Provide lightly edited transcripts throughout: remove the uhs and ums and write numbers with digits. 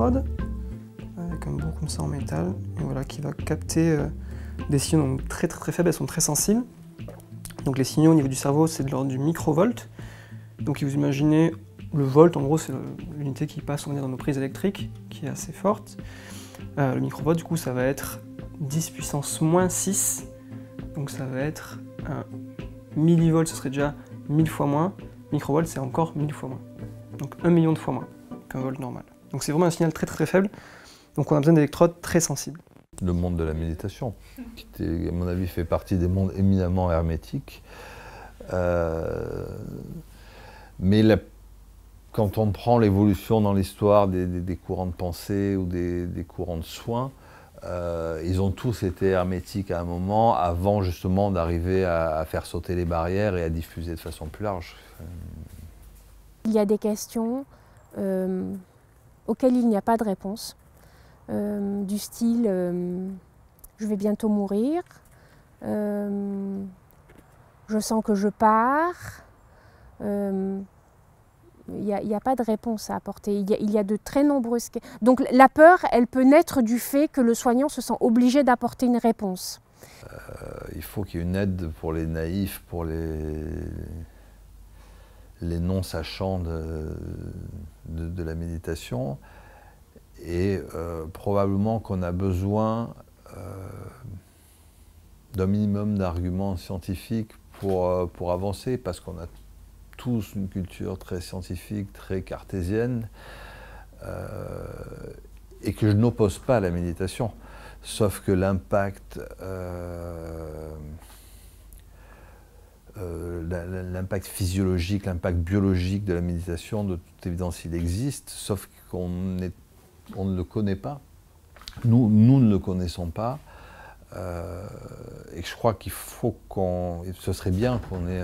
électrode, avec un bout comme ça en métal, et voilà, qui va capter des signaux donc très faibles, elles sont très sensibles. Donc les signaux au niveau du cerveau, c'est de l'ordre du microvolt. Donc vous imaginez le volt, en gros, c'est l'unité qui passe, on va dire, dans nos prises électriques, qui est assez forte. Le microvolt, du coup, ça va être 10 puissance moins 6. Donc ça va être un millivolt, ce serait déjà 1000 fois moins. Microvolt, c'est encore 1000 fois moins. Donc 1 million de fois moins qu'un volt normal. Donc c'est vraiment un signal très faible. Donc on a besoin d'électrodes très sensibles. Le monde de la méditation, qui, à mon avis, fait partie des mondes éminemment hermétiques. Mais quand on prend l'évolution dans l'histoire des courants de pensée ou des courants de soins, ils ont tous été hermétiques à un moment, avant justement d'arriver à faire sauter les barrières et à diffuser de façon plus large. Il y a des questions auxquelles il n'y a pas de réponse, du style je vais bientôt mourir, je sens que je pars. Il n'y a pas de réponse à apporter. Il y a de très nombreuses... Donc la peur, elle peut naître du fait que le soignant se sent obligé d'apporter une réponse. Il faut qu'il y ait une aide pour les naïfs, pour les non-sachants de la méditation. Et probablement qu'on a besoin d'un minimum d'arguments scientifiques pour avancer, parce qu'on a tous une culture très scientifique, très cartésienne, et que je n'oppose pas à la méditation. Sauf que l'impact physiologique, l'impact biologique de la méditation, de toute évidence, il existe, sauf qu'on ne le connaît pas. Nous ne le connaissons pas. Et je crois qu'il faut ce serait bien qu'on ait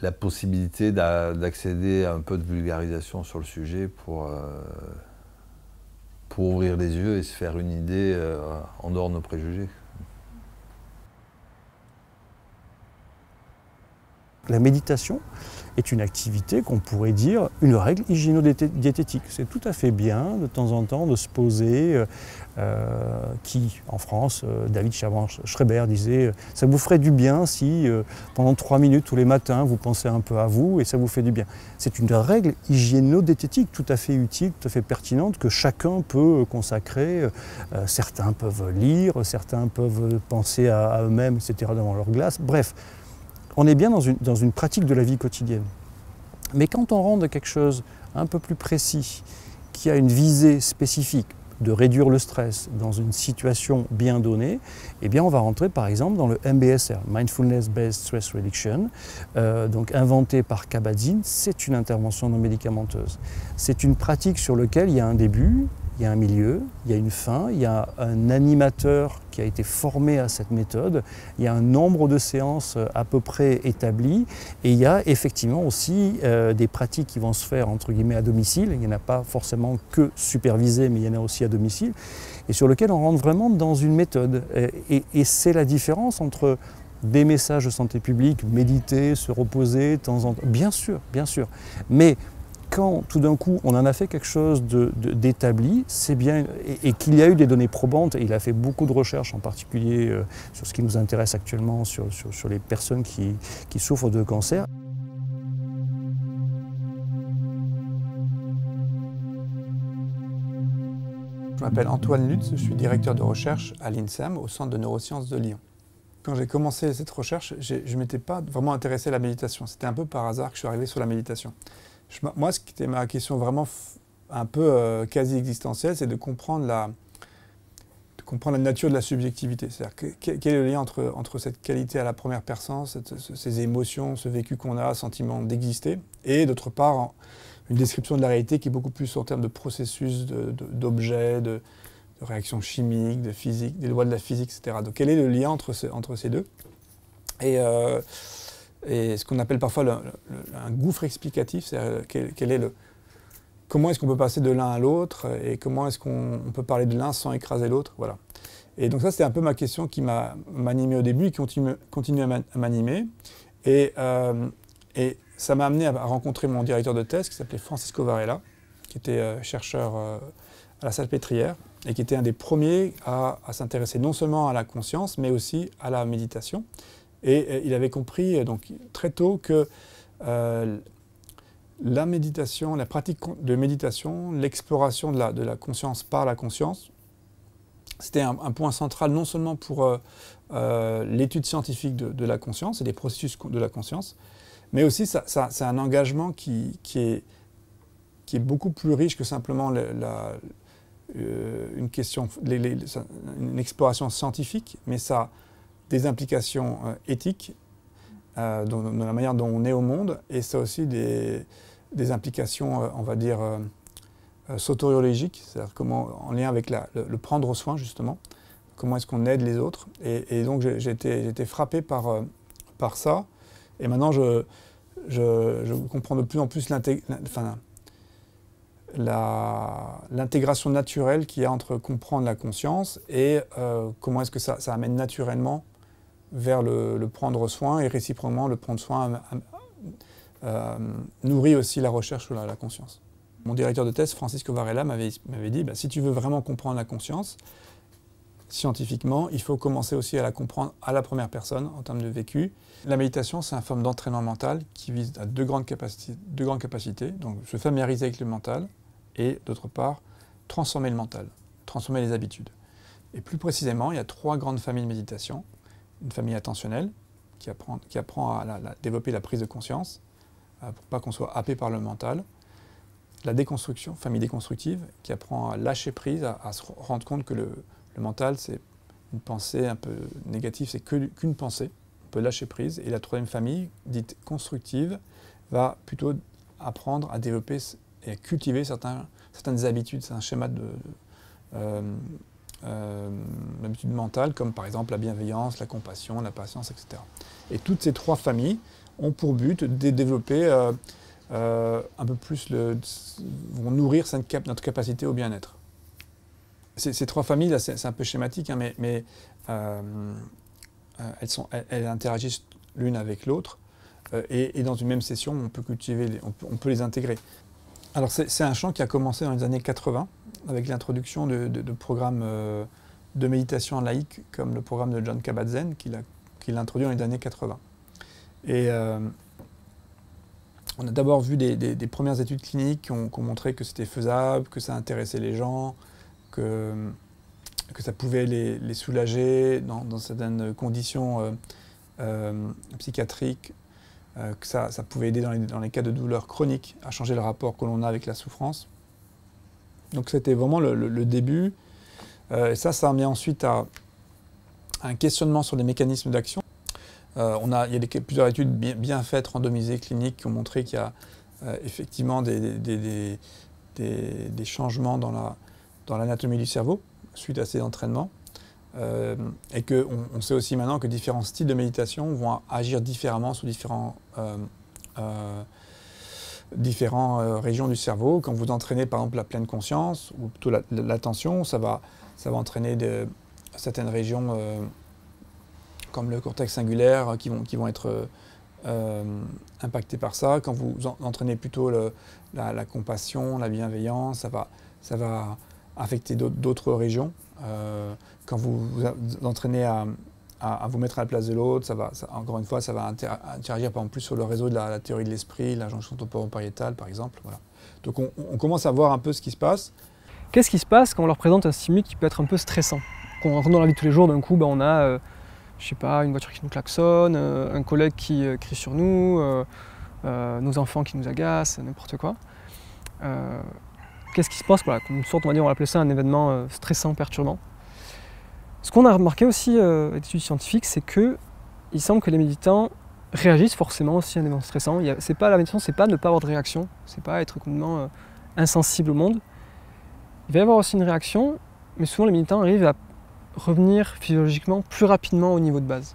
la possibilité d'accéder à un peu de vulgarisation sur le sujet pour ouvrir les yeux et se faire une idée en dehors de nos préjugés. La méditation est une activité qu'on pourrait dire une règle hygiéno-diététique. C'est tout à fait bien de temps en temps de se poser, en France, David Schreiber disait « ça vous ferait du bien si pendant 3 minutes tous les matins vous pensez un peu à vous et ça vous fait du bien ». C'est une règle hygiéno-diététique tout à fait utile, tout à fait pertinente que chacun peut consacrer. Certains peuvent lire, certains peuvent penser à eux-mêmes, etc. devant leur glace, bref. On est bien dans une pratique de la vie quotidienne. Mais quand on rentre quelque chose un peu plus précis, qui a une visée spécifique de réduire le stress dans une situation bien donnée, eh bien on va rentrer par exemple dans le MBSR, Mindfulness Based Stress Reduction, donc inventé par Kabat-Zinn. C'est une intervention non médicamenteuse. C'est une pratique sur laquelle il y a un début, il y a un milieu, il y a une fin, il y a un animateur qui a été formé à cette méthode, il y a un nombre de séances à peu près établi, et il y a effectivement aussi des pratiques qui vont se faire entre guillemets à domicile. Il n'y en a pas forcément que supervisées, mais il y en a aussi à domicile, et sur lequel on rentre vraiment dans une méthode. Et c'est la différence entre des messages de santé publique, méditer, se reposer de temps en temps, bien sûr, mais quand tout d'un coup on en a fait quelque chose d'établi, c'est bien, et qu'il y a eu des données probantes, et il a fait beaucoup de recherches en particulier sur ce qui nous intéresse actuellement, sur les personnes qui souffrent de cancer. Je m'appelle Antoine Lutz, je suis directeur de recherche à l'INSERM, au Centre de neurosciences de Lyon. Quand j'ai commencé cette recherche, je ne m'étais pas vraiment intéressé à la méditation. C'était un peu par hasard que je suis arrivé sur la méditation. Moi, ce qui était ma question vraiment un peu quasi existentielle, c'est de comprendre la nature de la subjectivité. C'est-à-dire quel est le lien entre cette qualité à la première personne, ces émotions, ce vécu qu'on a, ce sentiment d'exister, et d'autre part, une description de la réalité qui est beaucoup plus en termes de processus, d'objets, de réactions chimiques, de physique, des lois de la physique, etc. Donc quel est le lien entre ces deux ? Et ce qu'on appelle parfois un gouffre explicatif, c'est comment est-ce qu'on peut passer de l'un à l'autre et comment est-ce qu'on peut parler de l'un sans écraser l'autre, voilà. Et donc ça, c'était un peu ma question qui m'a animé au début et qui continue à m'animer. Et ça m'a amené à rencontrer mon directeur de thèse qui s'appelait Francisco Varela, qui était chercheur à la Salpêtrière et qui était un des premiers à s'intéresser non seulement à la conscience, mais aussi à la méditation. Et il avait compris donc, très tôt que la méditation, la pratique de méditation, l'exploration de la conscience par la conscience, c'était un point central non seulement pour l'étude scientifique de la conscience et des processus de la conscience, mais aussi c'est un engagement qui est beaucoup plus riche que simplement une exploration scientifique, mais ça a des implications éthiques dans la manière dont on est au monde, et ça a aussi des implications, on va dire, soteriologiques, c'est-à-dire comment, en lien avec le prendre soin, justement, comment est-ce qu'on aide les autres. Et donc j'ai été frappé par ça, et maintenant je comprends de plus en plus l'intégration naturelle qu'il y a entre comprendre la conscience et comment est-ce que ça amène naturellement vers le prendre soin, et réciproquement le prendre soin nourrit aussi la recherche sur la conscience. Mon directeur de thèse, Francisco Varela, m'avait dit si tu veux vraiment comprendre la conscience, scientifiquement, il faut commencer aussi à la comprendre à la première personne en termes de vécu. La méditation, c'est une forme d'entraînement mental qui vise à deux grandes capacités, donc se familiariser avec le mental et d'autre part transformer le mental, transformer les habitudes. Et plus précisément, il y a 3 grandes familles de méditation. Une famille attentionnelle qui apprend à développer la prise de conscience pour pas qu'on soit happé par le mental. La déconstruction, famille déconstructive, qui apprend à lâcher prise, à se rendre compte que le mental, c'est une pensée un peu négative, c'est qu'une pensée, on peut lâcher prise. Et la 3e famille, dite constructive, va plutôt apprendre à développer et à cultiver certaines habitudes, certains schémas d'habitudes mentales, comme par exemple la bienveillance, la compassion, la patience, etc. Et toutes ces 3 familles ont pour but de développer un peu plus, vont nourrir notre capacité au bien-être. Ces 3 familles, là, c'est un peu schématique, hein, mais elles interagissent l'une avec l'autre, et dans une même session, on peut on peut les intégrer. Alors c'est un champ qui a commencé dans les années 80, avec l'introduction de programmes de méditation laïque, comme le programme de Jon Kabat-Zinn, qu'il a introduit dans les années 80. Et on a d'abord vu des premières études cliniques qui ont montré que c'était faisable, que ça intéressait les gens, que ça pouvait les soulager dans certaines conditions psychiatriques, que ça pouvait aider dans les cas de douleurs chroniques à changer le rapport que l'on a avec la souffrance. Donc c'était vraiment le début. Et ça a amené ensuite à un questionnement sur les mécanismes d'action. Il y a plusieurs études bien faites, randomisées, cliniques, qui ont montré qu'il y a effectivement des changements dans l'anatomie du cerveau suite à ces entraînements. Et qu'on sait aussi maintenant que différents styles de méditation vont agir différemment sur différentes régions du cerveau. Quand vous entraînez par exemple la pleine conscience ou plutôt l'attention, ça va entraîner certaines régions comme le cortex singulaire qui vont être impactées par ça. Quand vous entraînez plutôt la compassion, la bienveillance, ça va affecter d'autres régions. Quand vous entraînez à vous mettre à la place de l'autre, encore une fois, ça va interagir par exemple plus sur le réseau de la théorie de l'esprit, la jonction temporopariétale par exemple. Voilà. Donc on commence à voir un peu ce qui se passe. Qu'est-ce qui se passe quand on leur présente un stimuli qui peut être un peu stressant? Quand on rentre dans la vie de tous les jours, d'un coup, on a je sais pas, une voiture qui nous klaxonne, un collègue qui crie sur nous, nos enfants qui nous agacent, n'importe quoi. Qu'est-ce qui se passe? Voilà, comme une sorte, on va appeler ça un événement stressant, perturbant. Ce qu'on a remarqué aussi avec l'étude scientifique, c'est qu'il semble que les méditants réagissent forcément aussi à un événement stressant. La méditation, c'est pas ne pas avoir de réaction, c'est pas être complètement insensible au monde. Il va y avoir aussi une réaction, mais souvent les méditants arrivent à revenir physiologiquement plus rapidement au niveau de base.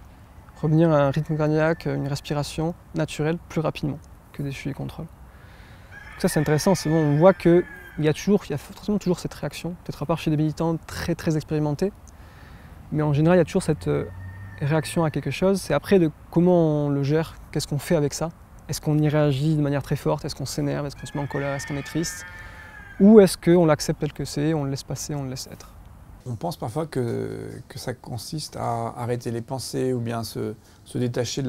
Revenir à un rythme cardiaque, une respiration naturelle plus rapidement que des sujets contrôle. Donc ça c'est intéressant, c'est bon, on voit qu'il y a forcément toujours cette réaction, peut-être à part chez des méditants très très expérimentés, mais en général il y a toujours cette réaction à quelque chose. C'est après de comment on le gère, qu'est-ce qu'on fait avec ça. Est-ce qu'on y réagit de manière très forte, est-ce qu'on s'énerve, est-ce qu'on se met en colère, est-ce qu'on est triste, ou est-ce qu'on l'accepte tel que c'est, on le laisse passer, on le laisse être. On pense parfois que ça consiste à arrêter les pensées ou bien se détacher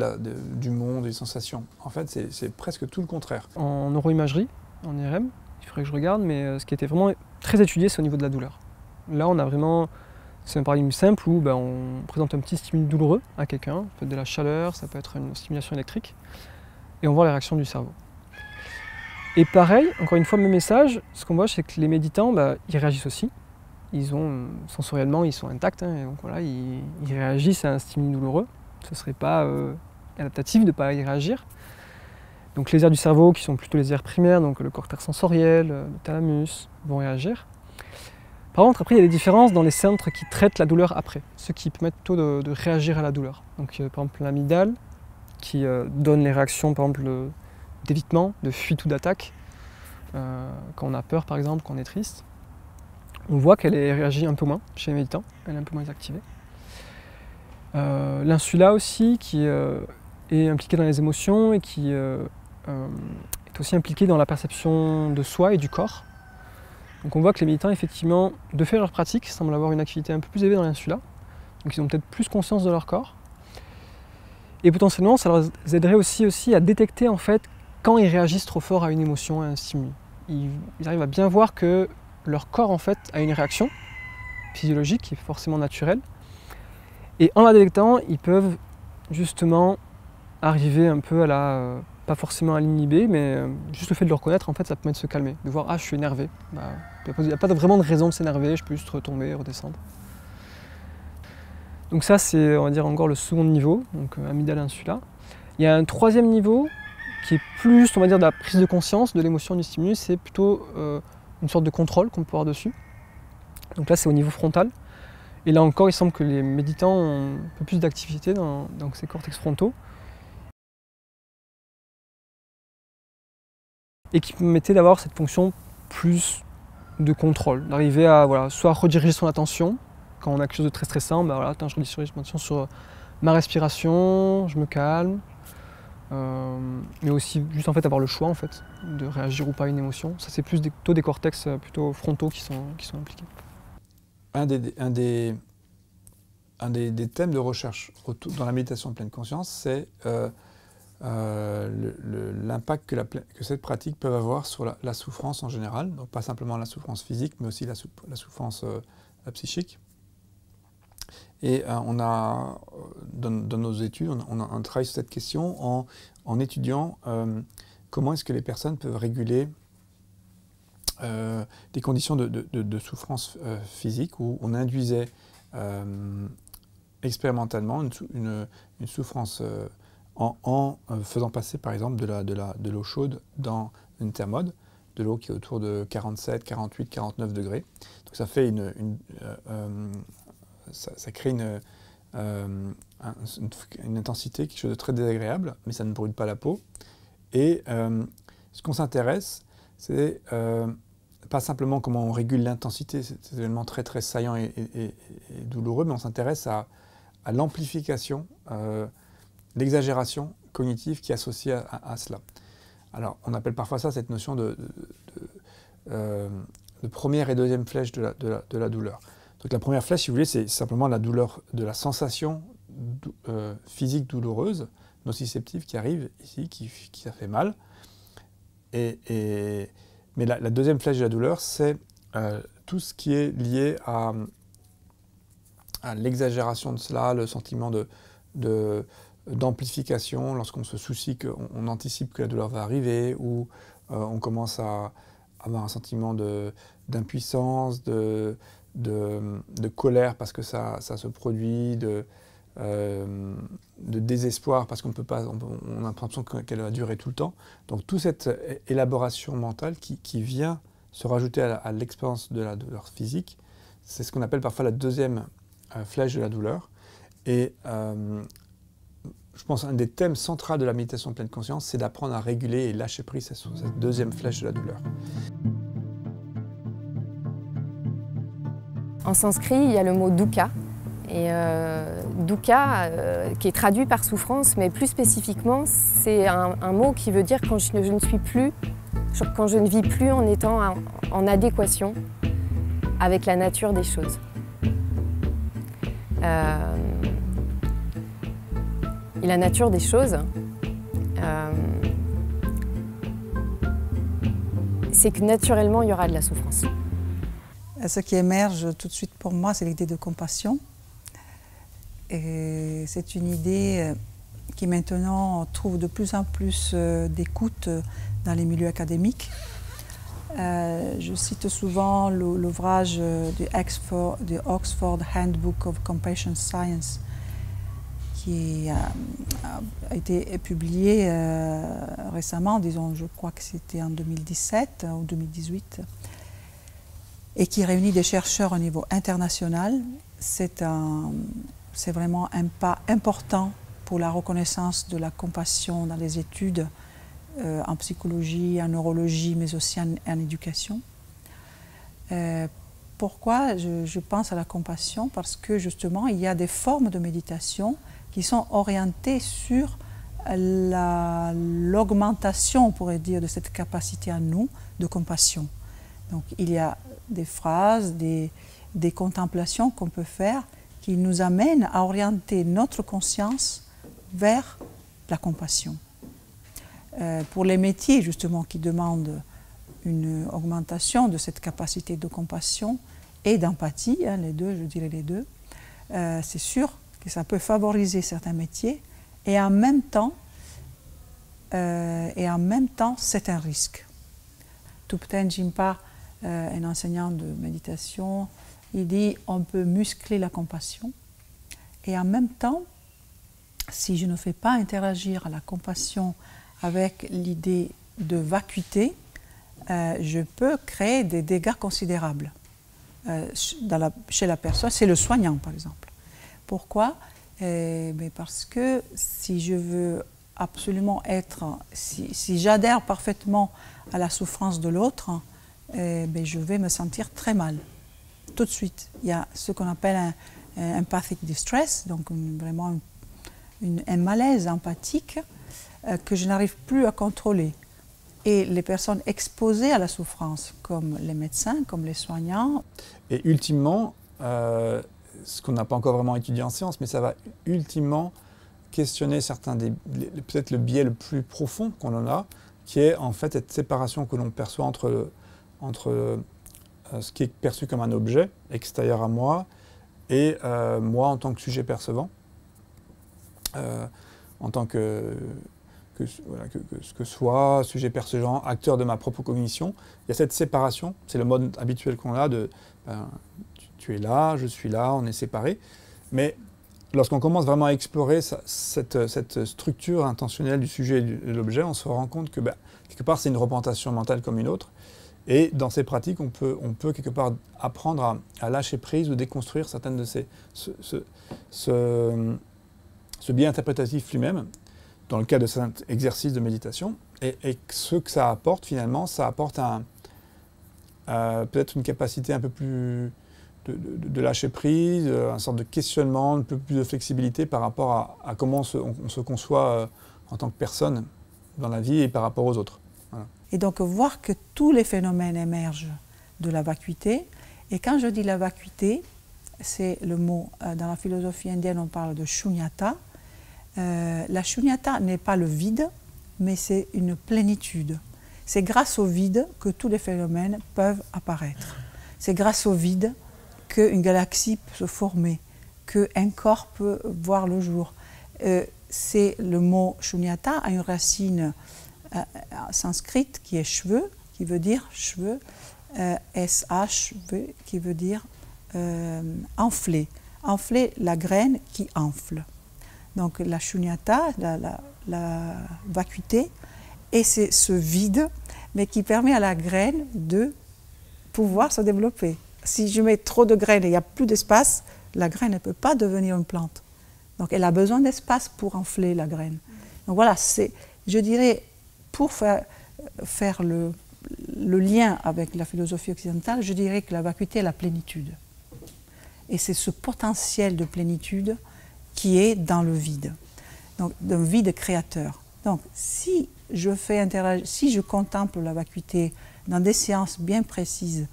du monde, des sensations. En fait, c'est presque tout le contraire. En neuroimagerie, en IRM, il faudrait que je regarde, mais ce qui était vraiment très étudié, c'est au niveau de la douleur. Là, on a vraiment, c'est un paradigme simple où on présente un petit stimuli douloureux à quelqu'un, ça peut être de la chaleur, ça peut être une stimulation électrique, et on voit les réactions du cerveau. Et pareil, encore une fois, le même message, ce qu'on voit, c'est que les méditants, ils réagissent aussi. Sensoriellement, ils sont intacts, et donc voilà, ils réagissent à un stimuli douloureux. Ce ne serait pas adaptatif de ne pas y réagir. Donc les aires du cerveau, qui sont plutôt les aires primaires, donc le cortex sensoriel, le thalamus, vont réagir. Par contre, après, il y a des différences dans les centres qui traitent la douleur après, ceux qui permettent plutôt de réagir à la douleur. Donc par exemple l'amygdale, qui donne les réactions, par exemple, d'évitement, de fuite ou d'attaque, quand on a peur par exemple, quand on est triste. On voit qu'elle réagit un peu moins chez les méditants, elle est un peu moins activée. L'insula aussi, qui est impliquée dans les émotions et qui est aussi impliquée dans la perception de soi et du corps. Donc on voit que les méditants, effectivement, de faire leur pratique, semblent avoir une activité un peu plus élevée dans l'insula. Donc ils ont peut-être plus conscience de leur corps. Et potentiellement, ça leur aiderait aussi à détecter en fait quand ils réagissent trop fort à une émotion, à un stimuli. Ils arrivent à bien voir que leur corps en fait a une réaction physiologique qui est forcément naturelle. Et en la détectant, ils peuvent justement arriver un peu à la, pas forcément à l'inhiber, mais juste le fait de le reconnaître, en fait, ça permet de se calmer, de voir, ah, je suis énervé. Il n'y a pas vraiment de raison de s'énerver, je peux juste retomber, redescendre. Donc ça, c'est, on va dire, encore le second niveau, donc amygdale insula. Il y a un troisième niveau qui est plus, on va dire, de la prise de conscience de l'émotion du stimulus, c'est plutôt une sorte de contrôle qu'on peut avoir dessus. Donc là, c'est au niveau frontal. Et là encore, il semble que les méditants ont un peu plus d'activité dans ces cortex frontaux. Et qui permettait d'avoir cette fonction plus de contrôle, d'arriver à soit rediriger son attention, quand on a quelque chose de très stressant, je redirige mon attention sur ma respiration, je me calme, mais aussi juste en fait avoir le choix en fait, de réagir ou pas à une émotion. Ça c'est plus plutôt des cortex plutôt frontaux qui sont impliqués. Un des thèmes de recherche dans la méditation en pleine conscience, c'est l'impact que cette pratique peut avoir sur la souffrance en général, donc pas simplement la souffrance physique, mais aussi la souffrance psychique. Et on a, dans nos études, on a travaillé sur cette question en étudiant comment est-ce que les personnes peuvent réguler des conditions de souffrance physique où on induisait expérimentalement une souffrance en faisant passer par exemple de l'eau chaude dans une thermode, de l'eau qui est autour de 47, 48, 49 degrés. Donc ça fait ça crée une intensité, quelque chose de très désagréable, mais ça ne brûle pas la peau. Et ce qu'on s'intéresse, c'est pas simplement comment on régule l'intensité, c'est un élément très très saillant et douloureux, mais on s'intéresse à l'amplification, l'exagération cognitive qui est associée à cela. Alors, on appelle parfois ça cette notion de première et deuxième flèche de la douleur. Donc la première flèche, si vous voulez, c'est simplement la douleur de la sensation physique douloureuse, nociceptive qui arrive ici, qui ça fait mal. Mais la deuxième flèche de la douleur, c'est tout ce qui est lié à l'exagération de cela, le sentiment d'amplification lorsqu'on se soucie, qu'on anticipe que la douleur va arriver, ou on commence à avoir un sentiment d'impuissance, de colère parce que ça se produit, de désespoir parce qu'on peut pas, on a l'impression qu'elle va durer tout le temps. Donc toute cette élaboration mentale qui vient se rajouter à l'expérience de la douleur physique, c'est ce qu'on appelle parfois la deuxième flèche de la douleur. Et je pense qu'un des thèmes centraux de la méditation de pleine conscience, c'est d'apprendre à réguler et lâcher prise sur cette deuxième flèche de la douleur. En sanskrit, il y a le mot dukkha. Et dukkha, qui est traduit par souffrance, mais plus spécifiquement, c'est un mot qui veut dire quand je ne suis plus quand je ne vis plus en étant en adéquation avec la nature des choses. Et la nature des choses, c'est que naturellement, il y aura de la souffrance. Ce qui émerge tout de suite pour moi, c'est l'idée de compassion. Et c'est une idée qui maintenant trouve de plus en plus d'écoute dans les milieux académiques. Je cite souvent l'ouvrage du Oxford Handbook of Compassion Science, qui a été publié récemment, disons, je crois que c'était en 2017 ou 2018, et qui réunit des chercheurs au niveau international. C'est vraiment un pas important pour la reconnaissance de la compassion dans les études en psychologie, en neurologie, mais aussi en éducation. Pourquoi je pense à la compassion? Parce que justement, il y a des formes de méditation qui sont orientées sur l'augmentation, on pourrait dire, de cette capacité à nous de compassion. Donc il y a des phrases, des contemplations qu'on peut faire qui nous amènent à orienter notre conscience vers la compassion. Pour les métiers justement qui demandent une augmentation de cette capacité de compassion et d'empathie, hein, les deux, je dirais les deux, c'est sûr que ça peut favoriser certains métiers et en même temps c'est un risque. Thupten Jinpa, un enseignant de méditation, il dit on peut muscler la compassion et en même temps, si je ne fais pas interagir la compassion avec l'idée de vacuité, je peux créer des dégâts considérables chez la personne. C'est le soignant, par exemple. Pourquoi? Parce que si je veux absolument si j'adhère parfaitement à la souffrance de l'autre, je vais me sentir très mal, tout de suite. Il y a ce qu'on appelle un empathic distress, donc vraiment un malaise empathique que je n'arrive plus à contrôler. Et les personnes exposées à la souffrance, comme les médecins, comme les soignants. Et ultimement, ce qu'on n'a pas encore vraiment étudié en science, mais ça va ultimement questionner certains peut-être le biais le plus profond qu'on en a, qui est en fait cette séparation que l'on perçoit entre ce qui est perçu comme un objet extérieur à moi et moi en tant que sujet percevant, en tant que soit sujet percevant, acteur de ma propre cognition. Il y a cette séparation, c'est le mode habituel qu'on a de tu es là, je suis là, on est séparés. Mais lorsqu'on commence vraiment à explorer cette structure intentionnelle du sujet et de l'objet, on se rend compte que quelque part c'est une représentation mentale comme une autre. Et dans ces pratiques, on peut quelque part apprendre à lâcher prise ou déconstruire certaines de ce biais interprétatif lui-même, dans le cas de cet exercice de méditation. Et ce que ça apporte finalement, ça apporte peut-être une capacité un peu plus de lâcher prise, une sorte de questionnement, un peu plus de flexibilité par rapport à comment on se conçoit en tant que personne dans la vie et par rapport aux autres. Voilà. Et donc voir que tous les phénomènes émergent de la vacuité. Et quand je dis la vacuité, c'est le mot, dans la philosophie indienne on parle de shunyata. La shunyata n'est pas le vide, mais c'est une plénitude. C'est grâce au vide que tous les phénomènes peuvent apparaître. C'est grâce au vide qu'une galaxie peut se former, qu'un corps peut voir le jour. C'est le mot shunyata a une racine sanscrite qui est cheveux, qui veut dire cheveux, SH qui veut dire enfler. Enfler la graine qui enfle. Donc la shunyata, la vacuité, et c'est ce vide, mais qui permet à la graine de pouvoir se développer. Si je mets trop de graines et il n'y a plus d'espace, la graine ne peut pas devenir une plante. Donc elle a besoin d'espace pour enfler la graine. Donc voilà, je dirais, pour faire le lien avec la philosophie occidentale, je dirais que la vacuité est la plénitude. Et c'est ce potentiel de plénitude qui est dans le vide, donc d'un vide créateur. Donc si si je contemple la vacuité dans des séances bien précises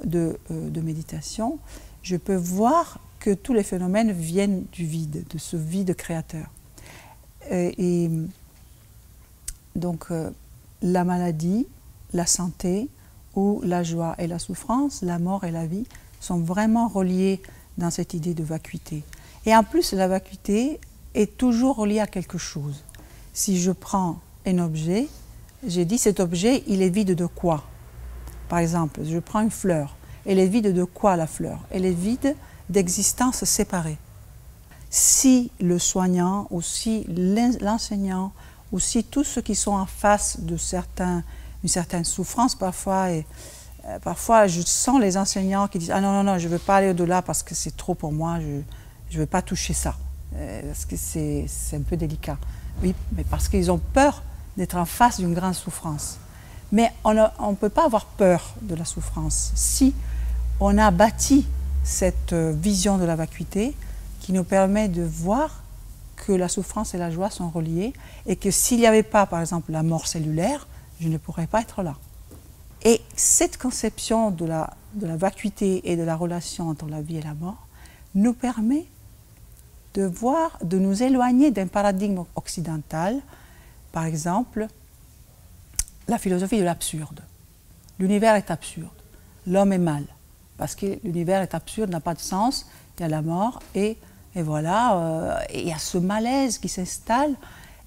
de méditation, je peux voir que tous les phénomènes viennent du vide, de ce vide créateur. Donc la maladie, la santé, ou la joie et la souffrance, la mort et la vie, sont vraiment reliés dans cette idée de vacuité. Et en plus, la vacuité est toujours reliée à quelque chose. Si je prends un objet, j'ai dit cet objet, il est vide de quoi? Par exemple, je prends une fleur. Elle est vide de quoi la fleur? Elle est vide d'existence séparée. Si le soignant, ou si l'enseignant, ou si tous ceux qui sont en face de une certaine souffrance parfois, et parfois je sens les enseignants qui disent « Ah non, non, non, je ne veux pas aller au-delà parce que c'est trop pour moi, je ne veux pas toucher ça, parce que c'est un peu délicat. » Oui, mais parce qu'ils ont peur d'être en face d'une grande souffrance. Mais on ne peut pas avoir peur de la souffrance si on a bâti cette vision de la vacuité qui nous permet de voir que la souffrance et la joie sont reliées et que s'il n'y avait pas, par exemple, la mort cellulaire, je ne pourrais pas être là. Et cette conception de la vacuité et de la relation entre la vie et la mort nous permet de voir, de nous éloigner d'un paradigme occidental, par exemple, la philosophie de l'absurde. L'univers est absurde, l'homme est mal, parce que l'univers est absurde, n'a pas de sens, il y a la mort, et voilà, il y a ce malaise qui s'installe,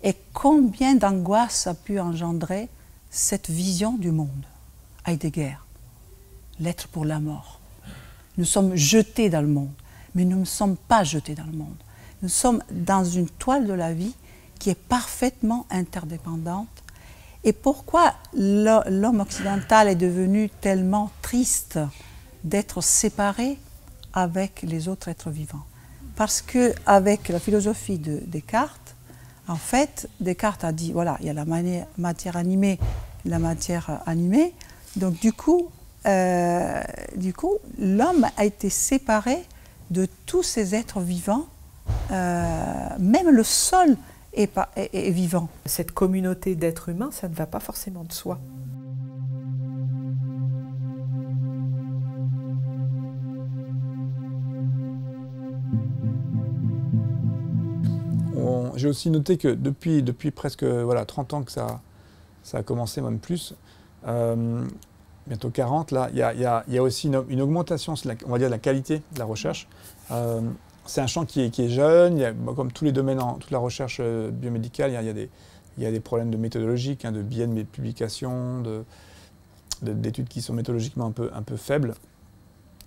et combien d'angoisse a pu engendrer cette vision du monde. Heidegger, l'être pour la mort. Nous sommes jetés dans le monde, mais nous ne sommes pas jetés dans le monde. Nous sommes dans une toile de la vie qui est parfaitement interdépendante. Et pourquoi l'homme occidental est devenu tellement triste d'être séparé avec les autres êtres vivants? Parce qu'avec la philosophie de Descartes, en fait, Descartes a dit, voilà, il y a la matière animée, la matière animée. Donc du coup l'homme a été séparé de tous ces êtres vivants, même le sol est vivant. Cette communauté d'êtres humains, ça ne va pas forcément de soi. J'ai aussi noté que depuis presque 30 ans que ça a commencé, même plus, bientôt 40, là, il y a aussi une augmentation, on va dire, de la qualité de la recherche. C'est un champ qui est jeune, comme tous les domaines, toute la recherche biomédicale, il y a des problèmes de méthodologiques, de biais de publication, d'études qui sont méthodologiquement un peu faibles.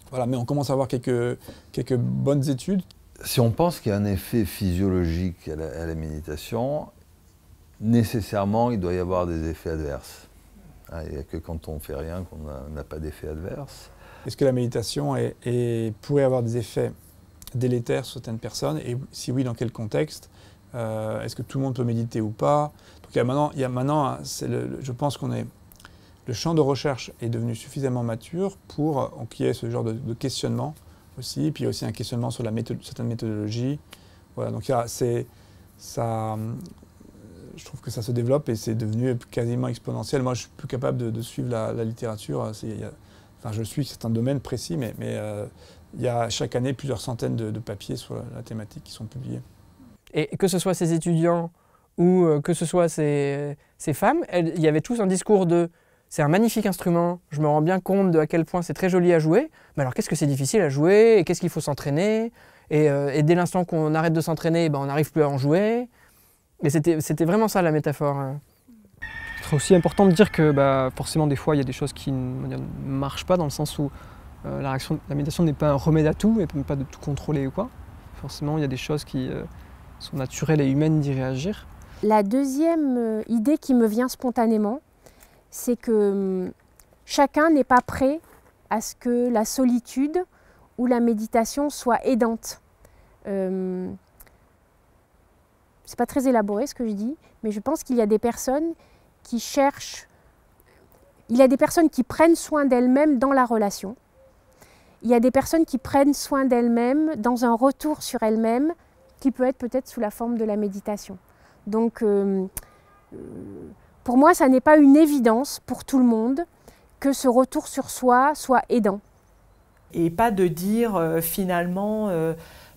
Voilà, mais on commence à avoir quelques bonnes études. Si on pense qu'il y a un effet physiologique à la méditation, nécessairement il doit y avoir des effets adverses. Il n'y a que quand on ne fait rien qu'on n'a pas d'effet adverse. Est-ce que la méditation pourrait avoir des effets délétères sur certaines personnes? Et si oui, dans quel contexte? Est-ce que tout le monde peut méditer ou pas? Donc je pense le champ de recherche est devenu suffisamment mature pour qu'il y ait ce genre de questionnement aussi. Puis il y a aussi un questionnement sur certaines méthodologies. Voilà, donc je trouve que ça se développe et c'est devenu quasiment exponentiel. Moi, je suis plus capable de suivre la littérature. Je suis certains domaines précis, mais il y a chaque année plusieurs centaines de papiers sur la thématique qui sont publiés. Et que ce soit ces étudiants ou que ce soit ces femmes, il y avait tous un discours de « c'est un magnifique instrument, je me rends bien compte de à quel point c'est très joli à jouer, mais alors qu'est-ce que c'est difficile à jouer et qu'est-ce qu'il faut s'entraîner et dès l'instant qu'on arrête de s'entraîner, on n'arrive plus à en jouer ». Et c'était vraiment ça la métaphore. C'est aussi important de dire que forcément des fois il y a des choses qui ne marchent pas dans le sens où la méditation n'est pas un remède à tout et ne permet pas de tout contrôler ou quoi. Forcément il y a des choses qui sont naturelles et humaines d'y réagir. La deuxième idée qui me vient spontanément, c'est que chacun n'est pas prêt à ce que la solitude ou la méditation soit aidante. C'est pas très élaboré ce que je dis, mais je pense qu'il y a des personnes qui cherchent, il y a des personnes qui prennent soin d'elles-mêmes dans la relation. Il y a des personnes qui prennent soin d'elles-mêmes dans un retour sur elles-mêmes qui peut être peut-être sous la forme de la méditation. Donc Pour moi, ça n'est pas une évidence pour tout le monde que ce retour sur soi soit aidant. Et pas de dire finalement,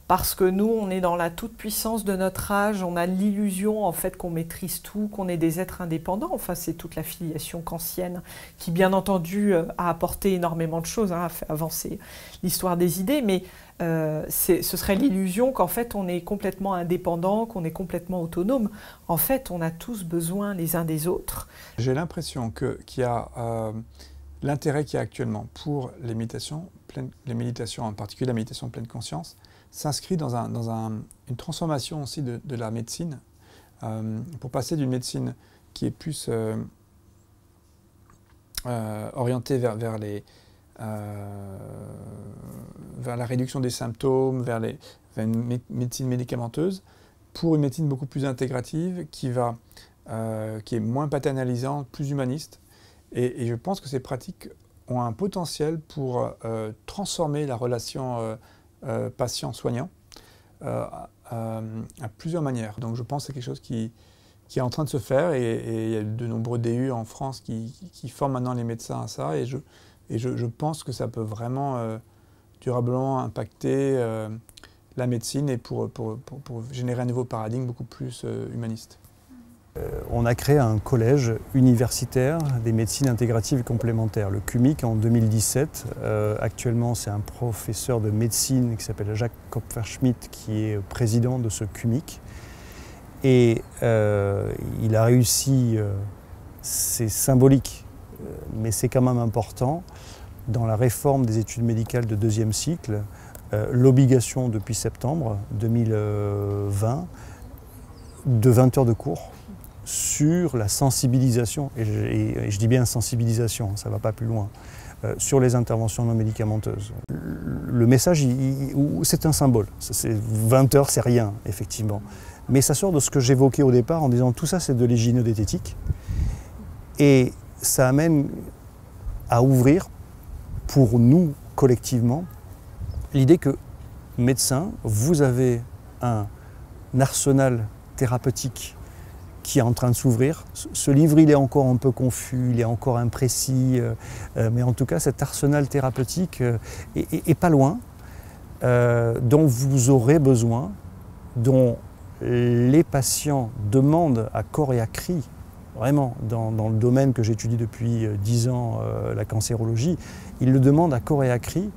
parce que nous, on est dans la toute-puissance de notre âge, on a l'illusion en fait qu'on maîtrise tout, qu'on est des êtres indépendants. Enfin, c'est toute la filiation kantienne qui, bien entendu, a apporté énormément de choses, a fait avancer l'histoire des idées, mais ce serait l'illusion qu'en fait on est complètement indépendant, qu'on est complètement autonome. En fait, on a tous besoin les uns des autres. J'ai l'impression qu'il y a l'intérêt qu'il y a actuellement pour les méditations, en particulier la méditation pleine conscience, s'inscrit dans une transformation aussi de la médecine, pour passer d'une médecine qui est plus orientée vers la réduction des symptômes, vers une médecine médicamenteuse, pour une médecine beaucoup plus intégrative, qui est moins paternalisante, plus humaniste. Et je pense que ces pratiques ont un potentiel pour transformer la relation patient-soignant à plusieurs manières. Donc je pense que c'est quelque chose qui est en train de se faire, et il y a de nombreux DU en France qui forment maintenant les médecins à ça, et je pense que ça peut vraiment durablement impacter la médecine, et pour générer un nouveau paradigme beaucoup plus humaniste. On a créé un collège universitaire des médecines intégratives et complémentaires, le CUMIC, en 2017. Actuellement, c'est un professeur de médecine qui s'appelle Jacques Kopferschmidt qui est président de ce CUMIC. Et il a réussi, c'est symbolique, mais c'est quand même important, dans la réforme des études médicales de deuxième cycle, l'obligation depuis septembre 2020 de 20 heures de cours sur la sensibilisation, et je dis bien sensibilisation, ça ne va pas plus loin, sur les interventions non médicamenteuses. Le message, c'est un symbole. 20 heures, c'est rien, effectivement. Mais ça sort de ce que j'évoquais au départ en disant tout ça, c'est de l'hygiénodététique. Et ça amène à ouvrir, pour nous, collectivement, l'idée que, médecin, vous avez un arsenal thérapeutique qui est en train de s'ouvrir. Ce livre, il est encore un peu confus, il est encore imprécis, mais en tout cas, cet arsenal thérapeutique est pas loin, dont vous aurez besoin, dont les patients demandent à corps et à cri, vraiment, dans le domaine que j'étudie depuis 10 ans, la cancérologie, ils le demandent à corps et à cri,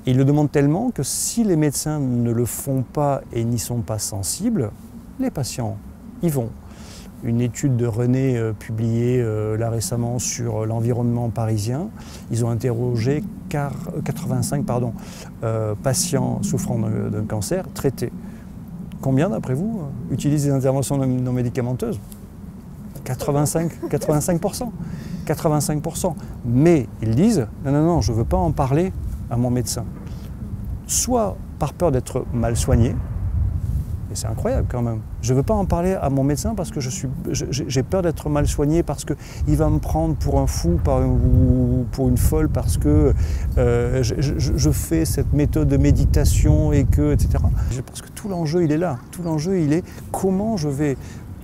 et ils le demandent tellement que si les médecins ne le font pas et n'y sont pas sensibles, les patients y vont. Une étude de René publiée là récemment sur l'environnement parisien, ils ont interrogé 85 patients souffrant d'un cancer traités. Combien d'après vous utilisent des interventions non médicamenteuses ? 85%. 85%. Mais ils disent non, je ne veux pas en parler à mon médecin. Soit par peur d'être mal soigné, et c'est incroyable quand même. Je ne veux pas en parler à mon médecin parce que j'ai peur d'être mal soigné, parce qu'il va me prendre pour un fou ou pour une folle, parce que je fais cette méthode de méditation et que, etc. Je pense que tout l'enjeu, il est là. Tout l'enjeu, il est comment je vais,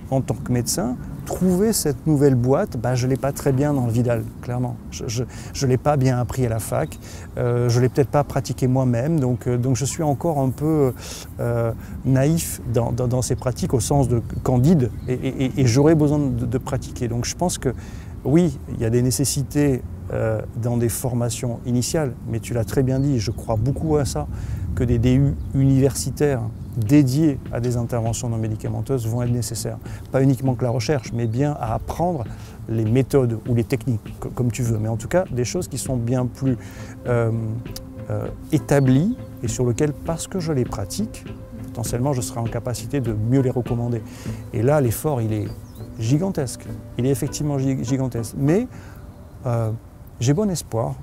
en tant que médecin, trouver cette nouvelle boîte. Je ne l'ai pas très bien dans le Vidal, clairement. Je ne l'ai pas bien appris à la fac, je ne l'ai peut-être pas pratiqué moi-même, donc je suis encore un peu naïf dans ces pratiques au sens de candide, et j'aurais besoin de pratiquer. Donc je pense que oui, il y a des nécessités dans des formations initiales, mais tu l'as très bien dit, je crois beaucoup à ça, que des DU universitaires dédiés à des interventions non médicamenteuses vont être nécessaires. Pas uniquement que la recherche, mais bien à apprendre les méthodes ou les techniques, comme tu veux. Mais en tout cas, des choses qui sont bien plus établies et sur lesquelles, parce que je les pratique, potentiellement je serai en capacité de mieux les recommander. Et là, l'effort, il est gigantesque. Il est effectivement gigantesque. Mais j'ai bon espoir.